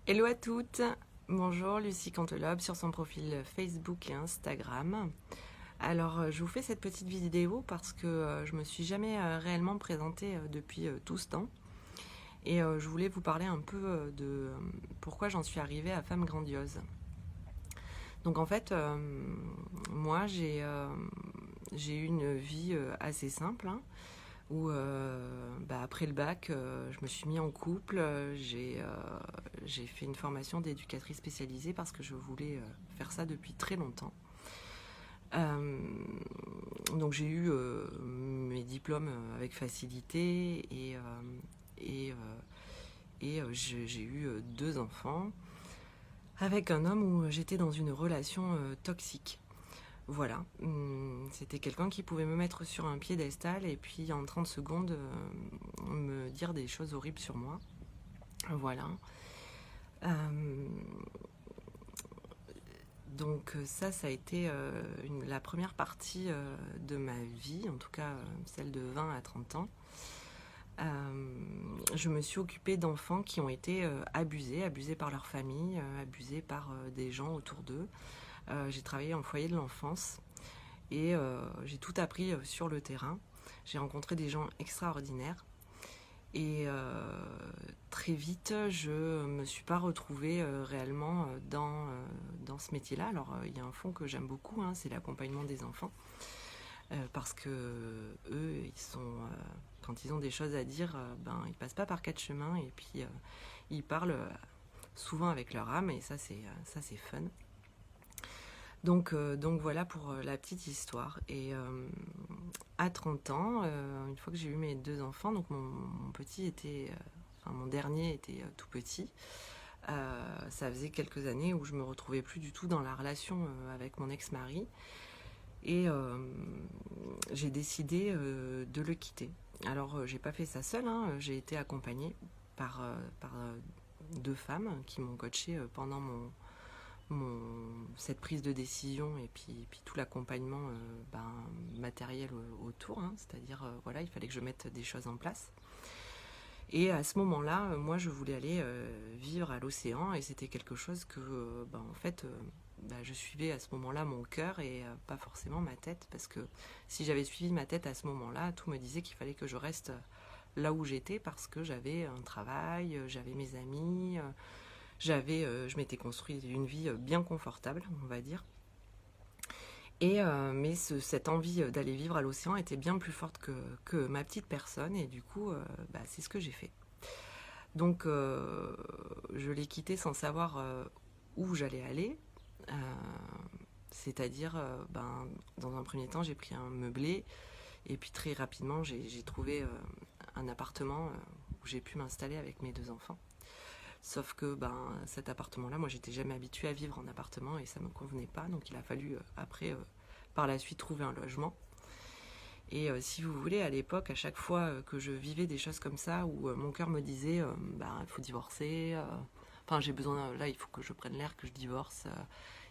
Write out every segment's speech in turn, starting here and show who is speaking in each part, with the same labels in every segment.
Speaker 1: Hello à toutes, bonjour Lucie Cantelope sur son profil Facebook et Instagram. Alors je vous fais cette petite vidéo parce que je me suis jamais réellement présentée depuis tout ce temps et je voulais vous parler un peu de pourquoi j'en suis arrivée à Femme Grandiose. Donc en fait, moi j'ai eu une vie assez simple, hein, où après le bac, je me suis mis en couple, j'ai fait une formation d'éducatrice spécialisée parce que je voulais faire ça depuis très longtemps. Euh, donc j'ai eu mes diplômes avec facilité j'ai eu deux enfants avec un homme où j'étais dans une relation toxique. Voilà, c'était quelqu'un qui pouvait me mettre sur un piédestal et puis en 30 secondes me dire des choses horribles sur moi. Voilà. Euh, donc ça a été la première partie de ma vie, en tout cas celle de 20 à 30 ans. Je me suis occupée d'enfants qui ont été abusés par leur famille, abusés par des gens autour d'eux. J'ai travaillé en foyer de l'enfance et j'ai tout appris sur le terrain. J'ai rencontré des gens extraordinaires et très vite je me suis pas retrouvée réellement dans ce métier-là. Alors il y a un fond que j'aime beaucoup, hein, c'est l'accompagnement des enfants parce que eux quand ils ont des choses à dire, ils passent pas par quatre chemins et puis ils parlent souvent avec leur âme et ça c'est fun. Donc voilà pour la petite histoire. Et à 30 ans, une fois que j'ai eu mes deux enfants, donc mon petit était, mon dernier était tout petit. Ça faisait quelques années où je me retrouvais plus du tout dans la relation avec mon ex-mari et j'ai décidé de le quitter. Alors j'ai pas fait ça seule, hein, j'ai été accompagnée par deux femmes qui m'ont coachée pendant cette prise de décision et puis tout l'accompagnement matériel autour, hein, c'est-à-dire voilà, il fallait que je mette des choses en place. Et à ce moment-là, moi je voulais aller vivre à l'océan et c'était quelque chose que en fait je suivais à ce moment-là mon cœur et pas forcément ma tête, parce que si j'avais suivi ma tête à ce moment-là, tout me disait qu'il fallait que je reste là où j'étais parce que j'avais un travail, j'avais mes amis, je m'étais construit une vie bien confortable, on va dire. Mais cette envie d'aller vivre à l'océan était bien plus forte que ma petite personne, et du coup, c'est ce que j'ai fait. Donc, je l'ai quitté sans savoir où j'allais aller. Euh, C'est-à-dire, dans un premier temps, j'ai pris un meublé, et puis très rapidement, j'ai trouvé un appartement où j'ai pu m'installer avec mes deux enfants. Sauf que cet appartement-là, moi j'étais jamais habituée à vivre en appartement et ça me convenait pas. Donc il a fallu après, par la suite, trouver un logement. Et si vous voulez, à l'époque, à chaque fois que je vivais des choses comme ça, où mon cœur me disait, il faut divorcer, enfin j'ai besoin, là il faut que je prenne l'air, que je divorce,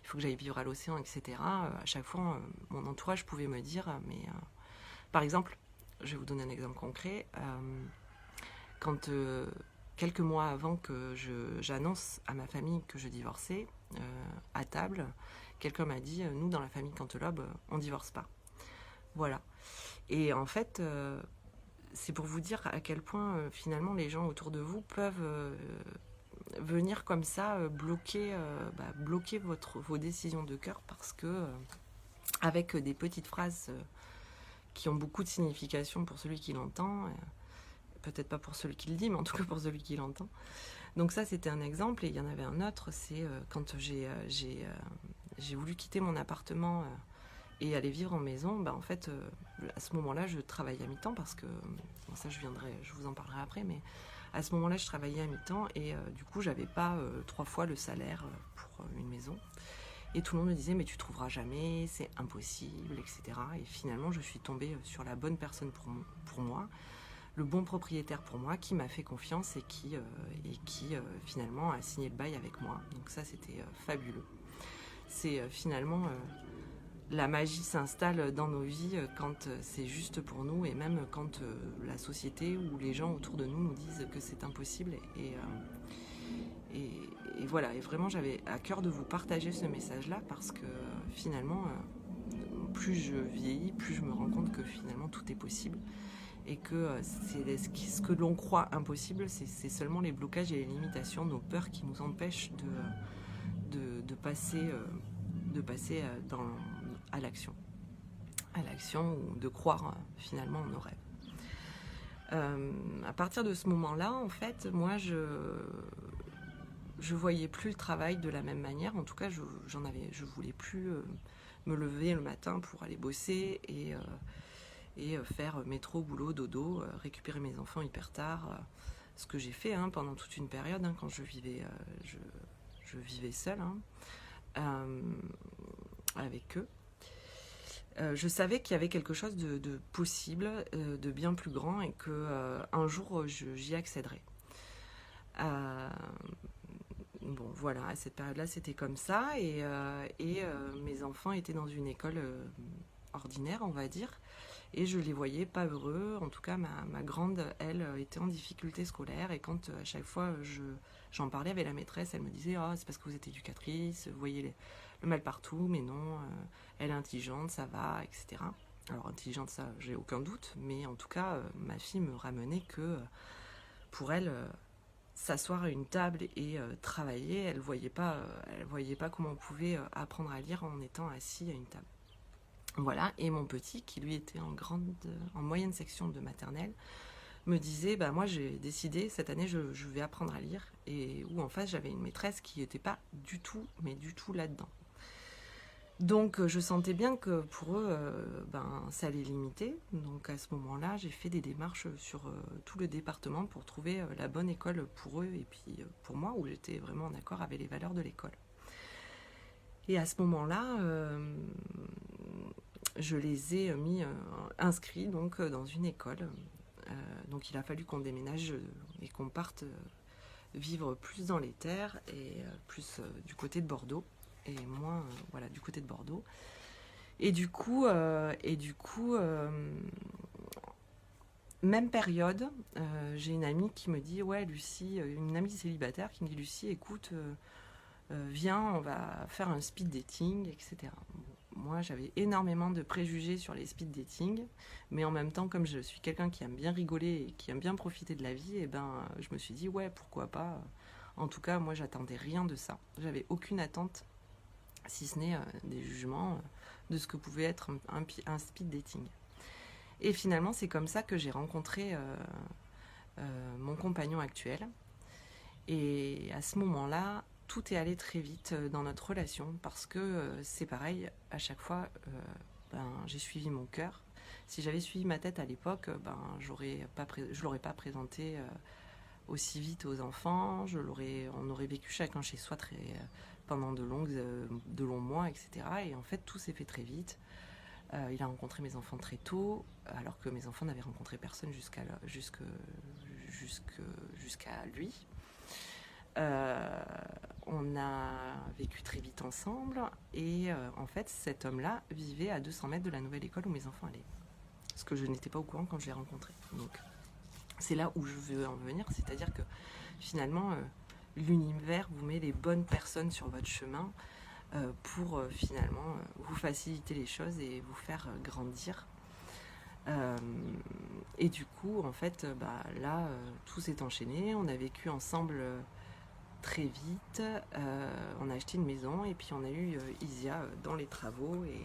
Speaker 1: il faut que j'aille vivre à l'océan, etc. À chaque fois, mon entourage pouvait me dire, par exemple, je vais vous donner un exemple concret. Quand quelques mois avant que j'annonce à ma famille que je divorçais, à table, quelqu'un m'a dit, nous dans la famille Cantelobe, on divorce pas. Voilà. Et en fait, c'est pour vous dire à quel point finalement les gens autour de vous peuvent venir comme ça bloquer vos décisions de cœur, parce que avec des petites phrases qui ont beaucoup de signification pour celui qui l'entend, peut-être pas pour celui qui le dit, mais en tout cas pour celui qui l'entend. Donc ça, c'était un exemple, et il y en avait un autre, c'est quand j'ai voulu quitter mon appartement et aller vivre en maison. En fait, à ce moment-là, je travaillais à mi-temps parce que, ça je vous en parlerai après, mais à ce moment-là, je travaillais à mi-temps et du coup, j'avais pas 3 fois le salaire pour une maison. Et tout le monde me disait, mais tu trouveras jamais, c'est impossible, etc. Et finalement, je suis tombée sur la bonne personne pour moi, le bon propriétaire pour moi, qui m'a fait confiance et qui finalement a signé le bail avec moi. Donc ça, c'était fabuleux. C'est finalement la magie s'installe dans nos vies quand c'est juste pour nous, et même quand la société ou les gens autour de nous nous disent que c'est impossible. Et voilà, et vraiment j'avais à cœur de vous partager ce message-là parce que finalement, plus je vieillis, plus je me rends compte que finalement tout est possible et que ce que l'on croit impossible, c'est seulement les blocages et les limitations, nos peurs qui nous empêchent de passer, à l'action. À l'action ou de croire finalement en nos rêves. À partir de ce moment-là, en fait, moi, je voyais plus le travail de la même manière. En tout cas, je voulais plus me lever le matin pour aller bosser et faire métro, boulot, dodo, récupérer mes enfants hyper tard. Ce que j'ai fait pendant toute une période quand je vivais seule avec eux. Je savais qu'il y avait quelque chose de possible, de bien plus grand et que un jour j'y accéderais. Bon, voilà, à cette période-là, c'était comme ça et mes enfants étaient dans une école ordinaire, on va dire, et je les voyais pas heureux. En tout cas, ma grande, elle, était en difficulté scolaire et quand à chaque fois j'en parlais avec la maîtresse, elle me disait « Ah, c'est parce que vous êtes éducatrice, vous voyez le mal partout, mais non, elle est intelligente, ça va, etc. » Alors intelligente, ça, j'ai aucun doute, mais en tout cas, ma fille me ramenait que pour elle, s'asseoir à une table et travailler, elle voyait pas comment on pouvait apprendre à lire en étant assis à une table. Voilà, et mon petit, qui lui était en moyenne section de maternelle, me disait, bah moi j'ai décidé, cette année je vais apprendre à lire, et où en face j'avais une maîtresse qui n'était pas du tout, mais du tout là-dedans. Donc je sentais bien que pour eux, ça allait limiter. Donc à ce moment-là, j'ai fait des démarches sur tout le département pour trouver la bonne école pour eux et puis pour moi, où j'étais vraiment en accord avec les valeurs de l'école. Et à ce moment-là, je les ai inscrits donc, dans une école. Donc il a fallu qu'on déménage et qu'on parte vivre plus dans les terres et plus du côté de Bordeaux. Et moins du côté de Bordeaux. Et du coup, même période, j'ai une amie qui me dit, ouais Lucie, une amie célibataire qui me dit, Lucie, écoute, viens, on va faire un speed dating, etc. Moi, j'avais énormément de préjugés sur les speed dating, mais en même temps, comme je suis quelqu'un qui aime bien rigoler et qui aime bien profiter de la vie, et je me suis dit, ouais, pourquoi pas. En tout cas, moi, j'attendais rien de ça. J'avais aucune attente, si ce n'est des jugements de ce que pouvait être un speed dating. Et finalement, c'est comme ça que j'ai rencontré mon compagnon actuel. Et à ce moment-là, tout est allé très vite dans notre relation parce que c'est pareil, à chaque fois, j'ai suivi mon cœur. Si j'avais suivi ma tête à l'époque, je l'aurais pas présenté aussi vite aux enfants. On aurait vécu chacun chez soi pendant de longs mois, etc. Et en fait, tout s'est fait très vite. Il a rencontré mes enfants très tôt, alors que mes enfants n'avaient rencontré personne jusqu'à lui. On a vécu très vite ensemble et en fait, cet homme-là vivait à 200 mètres de la nouvelle école où mes enfants allaient. Ce que je n'étais pas au courant quand je l'ai rencontré. Donc, c'est là où je veux en venir, c'est-à-dire que finalement, l'univers vous met les bonnes personnes sur votre chemin pour finalement vous faciliter les choses et vous faire grandir. Et du coup, en fait, là, tout s'est enchaîné. On a vécu ensemble très vite. On a acheté une maison et puis on a eu Isia dans les travaux, et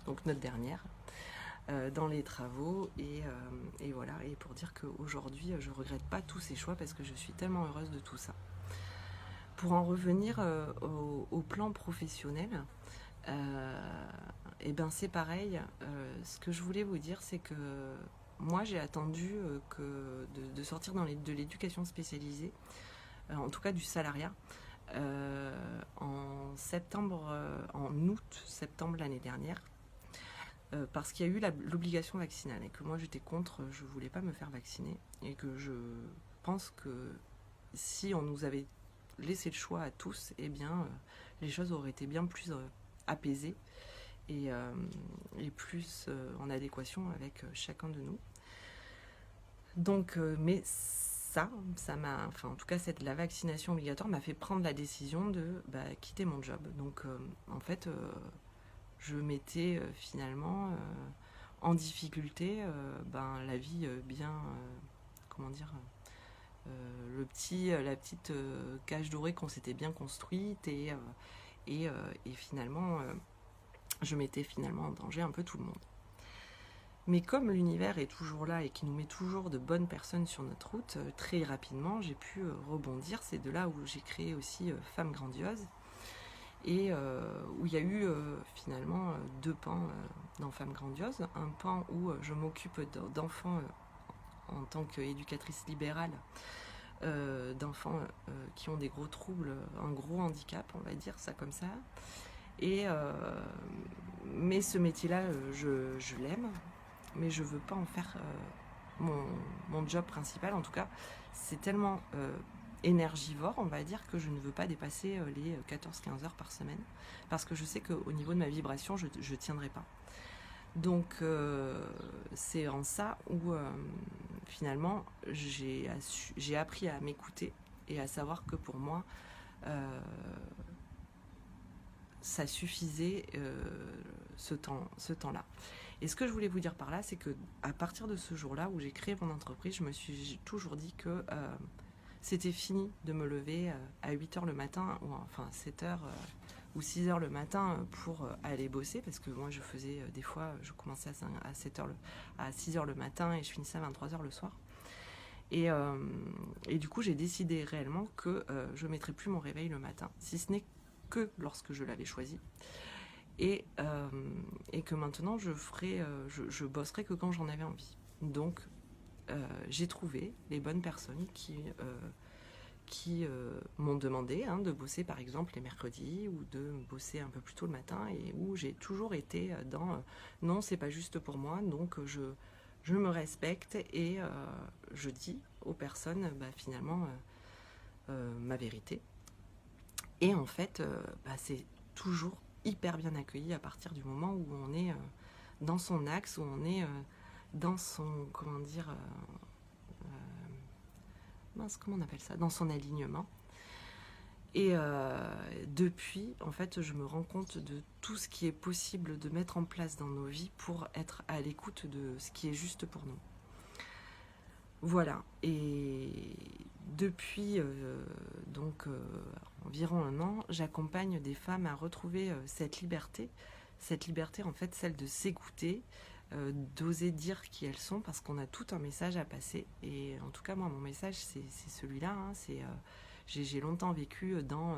Speaker 1: donc notre dernière. Dans les travaux et voilà, et pour dire qu'aujourd'hui je regrette pas tous ces choix parce que je suis tellement heureuse de tout ça. Pour en revenir au plan professionnel, c'est pareil. Ce que je voulais vous dire, c'est que moi j'ai attendu de sortir de l'éducation spécialisée, en tout cas du salariat, en août-septembre l'année dernière. Parce qu'il y a eu l'obligation vaccinale et que moi j'étais contre, je voulais pas me faire vacciner et que je pense que si on nous avait laissé le choix à tous, les choses auraient été bien plus apaisées et plus en adéquation avec chacun de nous. Donc, mais ça m'a, enfin en tout cas la vaccination obligatoire m'a fait prendre la décision de quitter mon job. Donc en fait, je mettais finalement en difficulté la vie bien, comment dire, la petite cage dorée qu'on s'était bien construite et finalement je mettais finalement en danger un peu tout le monde. Mais comme l'univers est toujours là et qui nous met toujours de bonnes personnes sur notre route, très rapidement j'ai pu rebondir. C'est de là où j'ai créé aussi Femmes Grandioses et où il y a eu finalement deux pans dans Femmes Grandioses. Un pan où je m'occupe d'enfants en tant qu'éducatrice libérale, d'enfants qui ont des gros troubles, un gros handicap, on va dire ça comme ça. Et mais ce métier-là, je l'aime, mais je veux pas en faire mon job principal. En tout cas, c'est tellement énergivore, on va dire, que je ne veux pas dépasser les 14-15 heures par semaine, parce que je sais qu'au niveau de ma vibration, je tiendrai pas. Donc c'est en ça où finalement j'ai appris à m'écouter et à savoir que pour moi ça suffisait ce temps-là. Et ce que je voulais vous dire par là, c'est que à partir de ce jour-là où j'ai créé mon entreprise, j'ai toujours dit que c'était fini de me lever à 8h le matin, ou enfin 7h ou 6h le matin pour aller bosser, parce que moi je faisais des fois, je commençais à 6h le matin et je finissais à 23h le soir. Et du coup j'ai décidé réellement que je ne mettrais plus mon réveil le matin, si ce n'est que lorsque je l'avais choisi. Et que maintenant je bosserai que quand j'en avais envie. Donc j'ai trouvé les bonnes personnes qui m'ont demandé de bosser par exemple les mercredis ou de bosser un peu plus tôt le matin, et où j'ai toujours été dans non, c'est pas juste pour moi, donc je me respecte et je dis aux personnes finalement ma vérité. Et en fait c'est toujours hyper bien accueilli à partir du moment où on est dans son axe, où on est dans son, comment dire, comment on appelle ça, dans son alignement. Et depuis, en fait, je me rends compte de tout ce qui est possible de mettre en place dans nos vies pour être à l'écoute de ce qui est juste pour nous. Voilà. Et depuis environ un an, j'accompagne des femmes à retrouver cette liberté en fait, celle de s'écouter, d'oser dire qui elles sont, parce qu'on a tout un message à passer. Et en tout cas, moi, mon message, c'est celui-là. J'ai longtemps vécu dans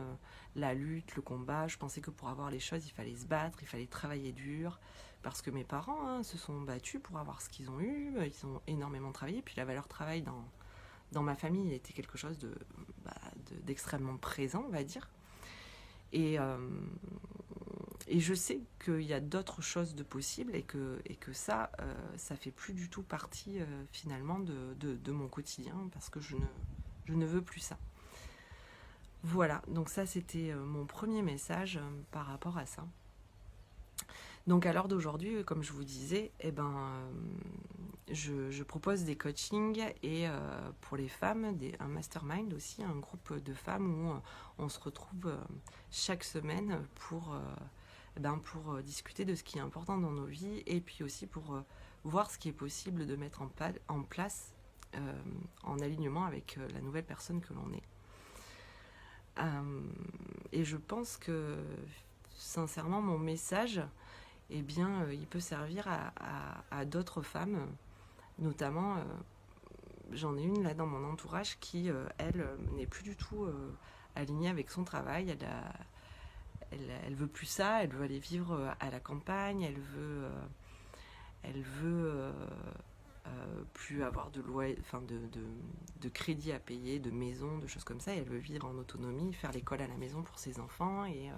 Speaker 1: la lutte, le combat. Je pensais que pour avoir les choses, il fallait se battre, il fallait travailler dur, parce que mes parents se sont battus pour avoir ce qu'ils ont eu. Ils ont énormément travaillé. Puis la valeur travail dans ma famille était quelque chose d'extrêmement présent, on va dire. Et je sais qu'il y a d'autres choses de possibles, et que ça fait plus du tout partie finalement de mon quotidien, parce que je ne veux plus ça. Voilà, donc ça c'était mon premier message par rapport à ça. Donc à l'heure d'aujourd'hui, comme je vous disais, je propose des coachings et pour les femmes, un mastermind aussi, un groupe de femmes où on se retrouve chaque semaine pour discuter de ce qui est important dans nos vies, et puis aussi pour voir ce qui est possible de mettre en place en alignement avec la nouvelle personne que l'on est. Et je pense que sincèrement mon message, il peut servir à d'autres femmes, notamment j'en ai une là dans mon entourage qui elle n'est plus du tout alignée avec son travail. Elle veut plus ça, elle veut aller vivre à la campagne, elle veut plus avoir de loyer, de crédit à payer, de maison, de choses comme ça, et elle veut vivre en autonomie, faire l'école à la maison pour ses enfants, et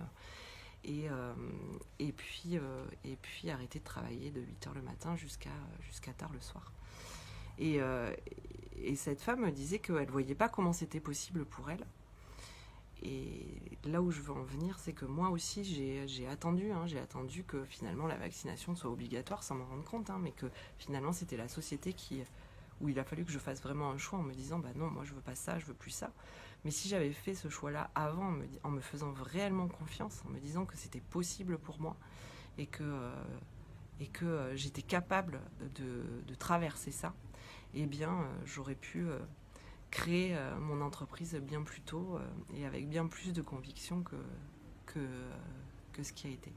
Speaker 1: puis arrêter de travailler de 8h le matin jusqu'à tard le soir. Et cette femme me disait qu'elle ne voyait pas comment c'était possible pour elle. Et là où je veux en venir, c'est que moi aussi j'ai attendu que finalement la vaccination soit obligatoire sans m'en rendre compte, mais que finalement c'était la société qui où il a fallu que je fasse vraiment un choix en me disant bah non, moi je veux pas ça, je veux plus ça. Mais si j'avais fait ce choix-là avant, en me faisant réellement confiance, en me disant que c'était possible pour moi et que j'étais capable de traverser ça, eh bien j'aurais pu créer mon entreprise bien plus tôt et avec bien plus de conviction que, que ce qui a été.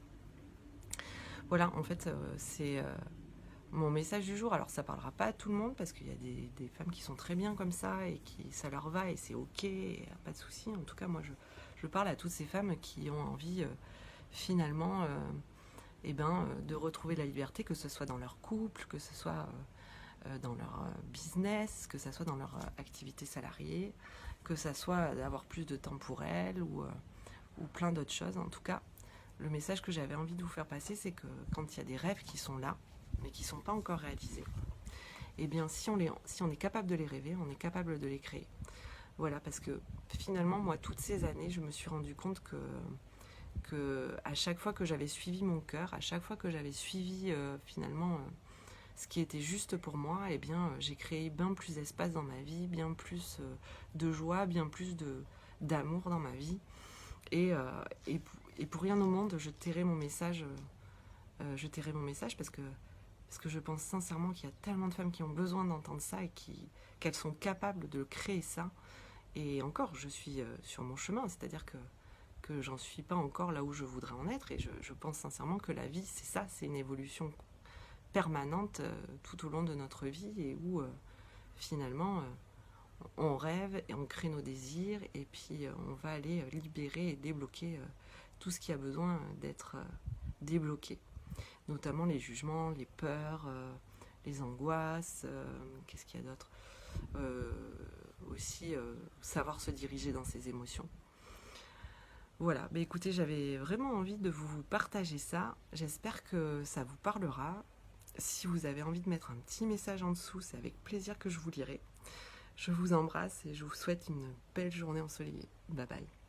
Speaker 1: Voilà, en fait, c'est mon message du jour. Alors, ça parlera pas à tout le monde parce qu'il y a des femmes qui sont très bien comme ça et qui ça leur va et c'est ok, et pas de souci. En tout cas, moi, je parle à toutes ces femmes qui ont envie finalement de retrouver la liberté, que ce soit dans leur couple, que ce soit dans leur business, que ce soit dans leur activité salariée, que ce soit d'avoir plus de temps pour elles ou plein d'autres choses. En tout cas, le message que j'avais envie de vous faire passer, c'est que quand il y a des rêves qui sont là, mais qui ne sont pas encore réalisés, eh bien, si on est capable de les rêver, on est capable de les créer. Voilà, parce que finalement, moi, toutes ces années, je me suis rendu compte que à chaque fois que j'avais suivi mon cœur, à chaque fois que j'avais suivi finalement ce qui était juste pour moi, eh bien, j'ai créé bien plus d'espace dans ma vie, bien plus de joie, bien plus d'amour dans ma vie. Et, et pour rien au monde, je tairai mon message. Parce que je pense sincèrement qu'il y a tellement de femmes qui ont besoin d'entendre ça et qu'elles sont capables de créer ça. Et encore, je suis sur mon chemin, c'est-à-dire que j'en suis pas encore là où je voudrais en être. Et je pense sincèrement que la vie, c'est ça, c'est une évolution permanente tout au long de notre vie et où finalement on rêve et on crée nos désirs et puis on va aller libérer et débloquer tout ce qui a besoin d'être débloqué, notamment les jugements, les peurs, les angoisses, qu'est-ce qu'il y a d'autre, aussi savoir se diriger dans ses émotions. Voilà, bah écoutez, j'avais vraiment envie de vous partager ça, j'espère que ça vous parlera. Si vous avez envie de mettre un petit message en dessous, c'est avec plaisir que je vous lirai. Je vous embrasse et je vous souhaite une belle journée ensoleillée. Bye bye.